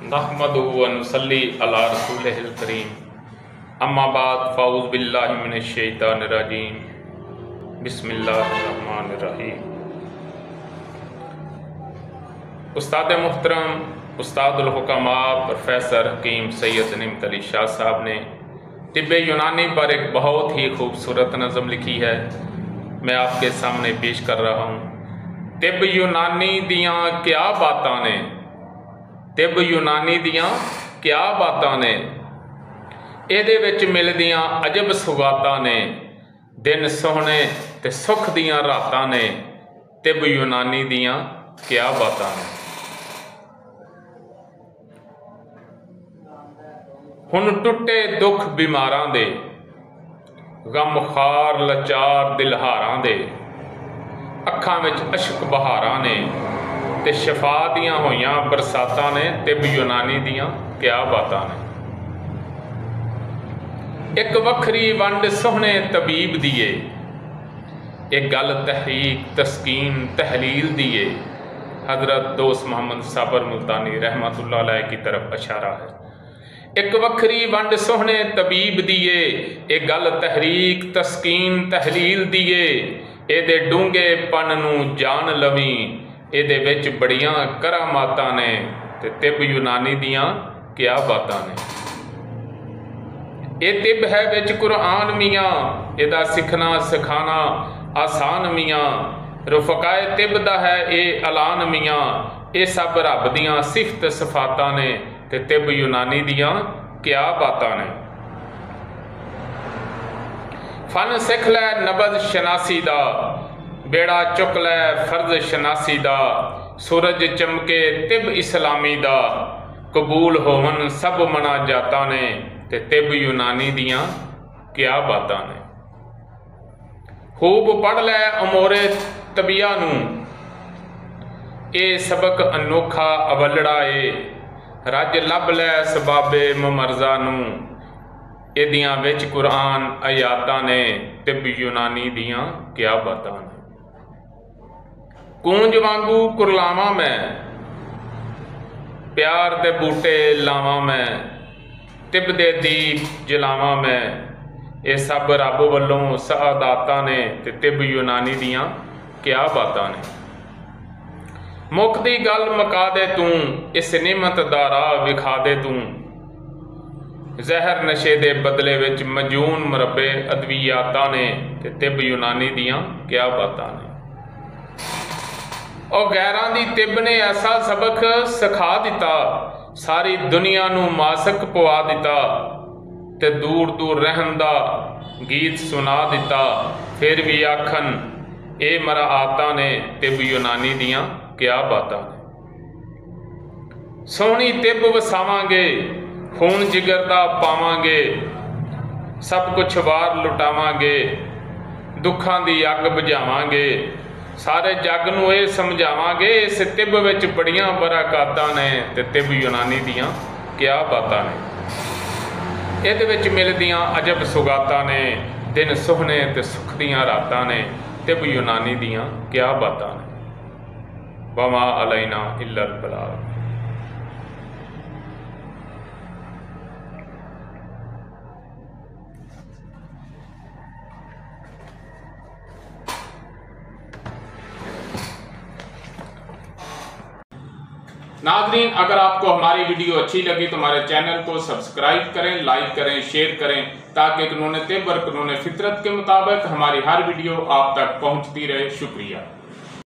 नहमदुहु व नुसल्ली अला रसूलिहिल करीम। अम्मा बाद फ़ाऊज़ बिल्लाहि मिनश शैतानिर रजीम। बिस्मिल्लाहिर रहमानिर रहीम। उस्ताद मुहतरम उस्तादुल हुक्मा प्रोफेसर हकीम सैयद निमत अली शाह साहब ने तिब्बे यूनानी पर एक बहुत ही खूबसूरत नज़म लिखी है, मैं आपके सामने पेश कर रहा हूँ। तिब यूनानी दियाँ क्या बातां ने, तिब यूनानी दियाँ क्या बातां ने, ਇਹਦੇ ਵਿੱਚ ਮਿਲਦੀਆਂ अजब सुगातां ने, दिन सोहने ते सुख दियाँ रातां ने, तिब यूनानी दियाँ क्या बातां ने। हुण टुटे दुख बीमारां दे, गम खार लाचार दिलहारां दे, अखां विच अशक बहारां ने ते शफा दियां होइयां बरसातां ने, तिब यूनानी दियां क्या बातां ने। एक वखरी वंड सोहने तबीब दिए, एक गल तहरीक तस्कीन तहलील दिए। हजरत दोस्त मोहम्मद साबर मुल्तानी रहमतुल्लाह अलैह की तरफ इशारा है। एक वखरी वंड सोहने तबीब दिए, एक गल तहरीक तस्कीन तहलील दिए। ਇਹਦੇ ਡੂੰਘੇਪਨ ਨੂੰ ਜਾਣ ਲਵੀਂ, ਇਹਦੇ ਵਿੱਚ ਬੜੀਆਂ ਕਰਾਮਾਤਾਂ ਨੇ ਤੇ ਤਿਬ ਯੂਨਾਨੀ ਦੀਆਂ ਕਿਆ ਬਾਤਾਂ ਨੇ। ਇਹ ਤਿਬ ਹੈ ਵਿੱਚ ਕੁਰਾਨ ਮੀਆਂ, ਇਹਦਾ ਸਿੱਖਣਾ ਸਿਖਾਣਾ ਆਸਾਨ ਮੀਆਂ। ਰਫਕਾਏ ਤਿਬ ਦਾ ਹੈ ਇਹ ਐਲਾਨ ਮੀਆਂ, ਇਹ ਸਭ ਰੱਬ ਦੀਆਂ ਸਿਫਤ ਸਿਫਾਤਾਂ ਨੇ ਤੇ ਤਿਬ ਯੂਨਾਨੀ ਦੀਆਂ ਕਿਆ ਬਾਤਾਂ ਨੇ। फन सिख लै नबज शनासी दा, बेड़ा चुक लै फर्ज शनासी दा। सूरज चमके तिब इस्लामी दा, कबूल होवन सब मना जाता ने ते तिब यूनानी दियाँ क्या बातां ने। खूब पढ़ लै अमोरे तबिया नू, ए सबक अनोखा अवलड़ा ए। रज लब लै सबाबे ममरजा नू, ਇਹਦੀਆਂ ਵਿੱਚ ਕੁਰਾਨ ਆਯਾਤਾਂ ਨੇ ਤਿਬ ਯੂਨਾਨੀ ਦੀਆਂ ਕਿਆ ਬਾਤਾਂ ਨੇ। ਕੂੰਜ ਵਾਂਗੂ ਕੁਰਲਾਵਾਂ ਮੈਂ, ਪਿਆਰ ਦੇ ਬੂਟੇ ਲਾਵਾਂ ਮੈਂ, ਤਿਬ ਦੇ ਦੀਪ ਜਲਾਵਾਂ ਮੈਂ। ਇਹ ਸਭ ਰੱਬ ਵੱਲੋਂ ਸਆਦਾਤਾਂ ਨੇ ਤੇ ਤਿਬ ਯੂਨਾਨੀ ਦੀਆਂ ਕਿਆ ਬਾਤਾਂ ਨੇ। ਮੁੱਕਦੀ ਗੱਲ ਮੁਕਾ ਦੇ ਤੂੰ, ਇਸ ਨਿਮਤ ਦਾ ਰਾਹ ਵਿਖਾ ਦੇ ਤੂੰ। ਜ਼ਹਿਰ ਨਸ਼ੇ ਦੇ ਬਦਲੇ ਵਿੱਚ ਮਜੂਨ ਮੁਰੱਬੇ ਅਦਵਿਆਤਾਂ ਨੇ ਤੇ ਤਿਬ ਯੂਨਾਨੀ ਦੀਆਂ ਕਿਆ ਬਾਤਾਂ ਨੇ। ਉਹ ਗੈਰਾਂ ਦੀ ਤਿਬ ਨੇ ਐਸਾ ਸਬਕ ਸਿਖਾ ਦਿੱਤਾ, ਸਾਰੀ ਦੁਨੀਆ ਨੂੰ ਮਾਸਕ ਪਵਾ ਦਿੱਤਾ ਤੇ ਦੂਰ ਦੂਰ ਰਹਿਣ ਦਾ ਗੀਤ ਸੁਣਾ ਦਿੱਤਾ। ਫਿਰ ਵੀ ਆਖਣ ਇਹ ਮਰਾਆਤਾਂ ਨੇ, ਤਿਬ ਯੂਨਾਨੀ ਦੀਆਂ ਕਿਆ ਬਾਤਾਂ ਨੇ। ਸੋਹਣੀ ਤਿਬ ਵਸਾਵਾਂਗੇ, खून जिगर दा पावांगे, सब कुछ वार लुटावांगे, दुखां दी अग बुझावांगे। सारे जग नूं ये समझावांगे, इस तिब विच बड़ियां बरकातां ने ते तिब यूनानी दियां क्या बातां ने। इहदे विच मिलदियां अजब सुगातां ने, दिन सोहने ते सुख दियां रातां ने, तिब यूनानी दियां क्या बातां ने। वमा अलैना इल्लल बलाग। नाज़रीन, अगर आपको हमारी वीडियो अच्छी लगी तो हमारे चैनल को सब्सक्राइब करें, लाइक करें, शेयर करें, ताकि कानून तिब और कानून फितरत के मुताबिक हमारी हर वीडियो आप तक पहुंचती रहे। शुक्रिया।